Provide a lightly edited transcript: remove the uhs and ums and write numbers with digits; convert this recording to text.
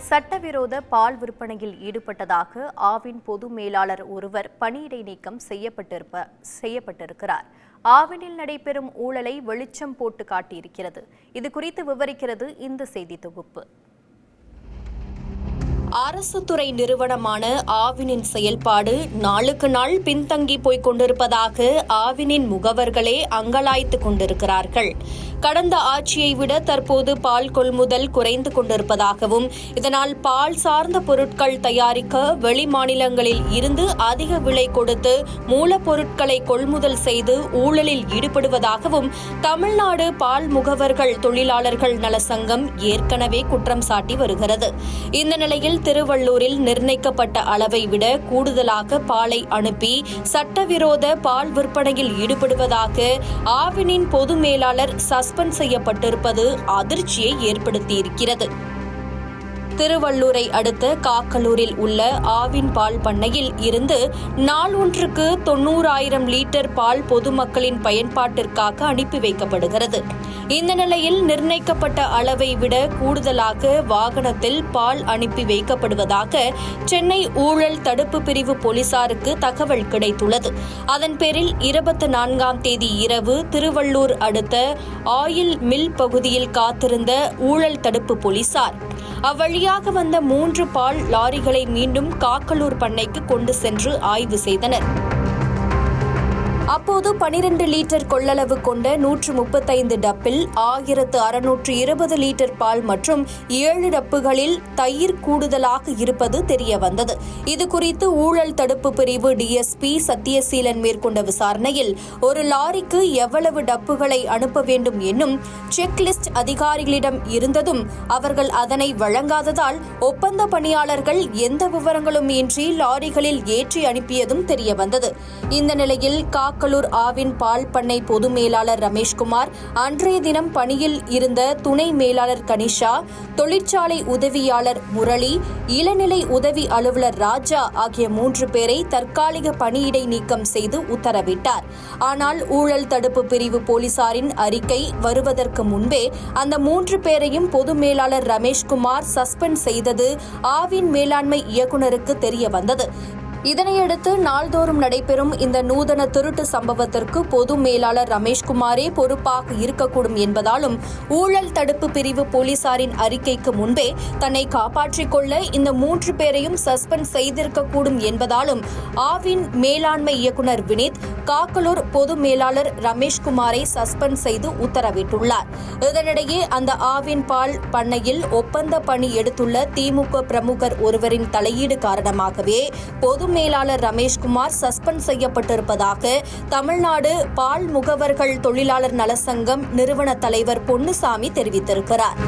சட்டவிரோத பால் விற்பனையில் ஈடுபட்டதாக ஆவின் பொது மேலாளர் ஒருவர் பணியிடை நீக்கம் செய்யப்பட்டிருக்கிறார். ஆவினில் நடைபெறும் ஊழலை வெளிச்சம் போட்டு காட்டியிருக்கிறது. இது குறித்து விவரிக்கிறது இந்த செய்தி தொகுப்பு. அரசு துறை நிறுவனமான ஆவினின் செயல்பாடு நாளுக்கு நாள் பின்தங்கி போய்க் கொண்டிருப்பதாக ஆவினின் முகவர்களே அங்கலாய்த்துக் கொண்டிருக்கிறார்கள். கடந்த ஆட்சியை விட தற்போது பால் கொள்முதல் குறைந்து கொண்டிருப்பதாகவும், இதனால் பால் சார்ந்த பொருட்கள் தயாரிக்க வெளி மாநிலங்களில் இருந்து அதிக விலை கொடுத்து மூலப்பொருட்களை கொள்முதல் செய்து ஊழலில் ஈடுபடுவதாகவும் தமிழ்நாடு பால் முகவர்கள் தொழிலாளர்கள் நல சங்கம் ஏற்கனவே குற்றம் சாட்டி வருகிறது. இந்த நிலையில் திருவள்ளூரில் நிர்ணயிக்கப்பட்ட அளவை விட கூடுதலாக பாலை அனுப்பி சட்டவிரோத பால் விற்பனையில் ஈடுபடுவதாக ஆவினின் பொது மேலாளர் சஸ்பெண்ட் செய்யப்பட்டிருப்பது அதிர்ச்சியை ஏற்படுத்தியிருக்கிறது. திருவள்ளூரை அடுத்த காக்கலூரில் உள்ள ஆவின் பால் பண்ணையில் இருந்து நாள் ஒன்றுக்கு 90,000 லிட்டர் பால் பொதுமக்களின் பயன்பாட்டிற்காக அனுப்பி வைக்கப்படுகிறது. இந்த நிலையில் நிர்ணயிக்கப்பட்ட அளவை விட கூடுதலாக வாகனத்தில் பால் அனுப்பி வைக்கப்படுவதாக சென்னை ஊழல் தடுப்பு பிரிவு போலீசாருக்கு தகவல் கிடைத்துள்ளது. அதன் பேரில் 24ஆம் தேதி இரவு திருவள்ளூர் அடுத்த ஆயில் மில் பகுதியில் காத்திருந்த ஊழல் தடுப்பு போலீசார் அவ்வழியாக வந்த 3 பால் லாரிகளை மீண்டும் காக்கலூர் பண்ணைக்கு கொண்டு சென்று ஆய்வு செய்தனர். அப்போது 12 லிட்டர் கொள்ளளவு கொண்ட 135 டப்பில் 1620 லிட்டர் பால் மற்றும் 7 டப்புகளில் தயிர் கூடுதலாக இருப்பது தெரியவந்தது. இதுகுறித்து ஊழல் தடுப்பு பிரிவு டிஎஸ்பி சத்யசீலன் மேற்கொண்ட விசாரணையில் ஒரு லாரிக்கு எவ்வளவு டப்புகளை அனுப்ப வேண்டும் என்னும் செக்லிஸ்ட் அதிகாரிகளிடம் இருந்ததும் அவர்கள் அதனை வழங்காததால் ஒப்பந்த பணியாளர்கள் எந்த விவரங்களும் இன்றி லாரிகளில் ஏற்றி அனுப்பியதும் தெரியவந்தது. இந்த நிலையில் காக்கலூர் ஆவின் பால் பண்ணை பொது மேலாளர் ரமேஷ்குமார், அன்றைய தினம் பணியில் இருந்த துணை மேலாளர் கனிஷா, தொழிற்சாலை உதவியாளர் முரளி, இளநிலை உதவி அலுவலர் ராஜா ஆகிய 3 பேரை தற்காலிக பணியிடை நீக்கம் செய்து உத்தரவிட்டார். ஆனால் ஊழல் தடுப்பு பிரிவு போலீசாரின் அறிக்கை வருவதற்கு முன்பே அந்த 3 பேரையும் பொது மேலாளர் ரமேஷ்குமார் சஸ்பெண்ட் செய்தது ஆவின் மேலாண்மை இயக்குநருக்கு தெரியவந்தது. இதனையடுத்து நாள்தோறும் நடைபெறும் இந்த நூதன திருட்டு சம்பவத்திற்கு பொது மேலாளர் ரமேஷ்குமாரே பொறுப்பாக இருக்கக்கூடும் என்பதாலும், ஊழல் தடுப்பு பிரிவு போலீசாரின் அறிக்கைக்கு முன்பே தன்னை காப்பாற்றிக் கொள்ள இந்த 3 பேரையும் சஸ்பெண்ட் செய்திருக்கக்கூடும் என்பதாலும் ஆவின் மேலாண்மை இயக்குநர் வினித் காக்கலூர் பொது மேலாளர் ரமேஷ்குமாரை சஸ்பெண்ட் செய்து உத்தரவிட்டுள்ளார். இதனிடையே அந்த ஆவின் பால் பண்ணையில் ஒப்பந்த பணி எடுத்துள்ள திமுக பிரமுகர் ஒருவரின் தலையீடு காரணமாகவே பொது மேலாளர் ரமேஷ்குமார் சஸ்பெண்ட் செய்யப்பட்டிருப்பதாக தமிழ்நாடு பால் முகவர்கள் தொழிலாளர் நல சங்கம் நிறுவன தலைவர் பொன்னுசாமி தெரிவித்திருக்கிறார்.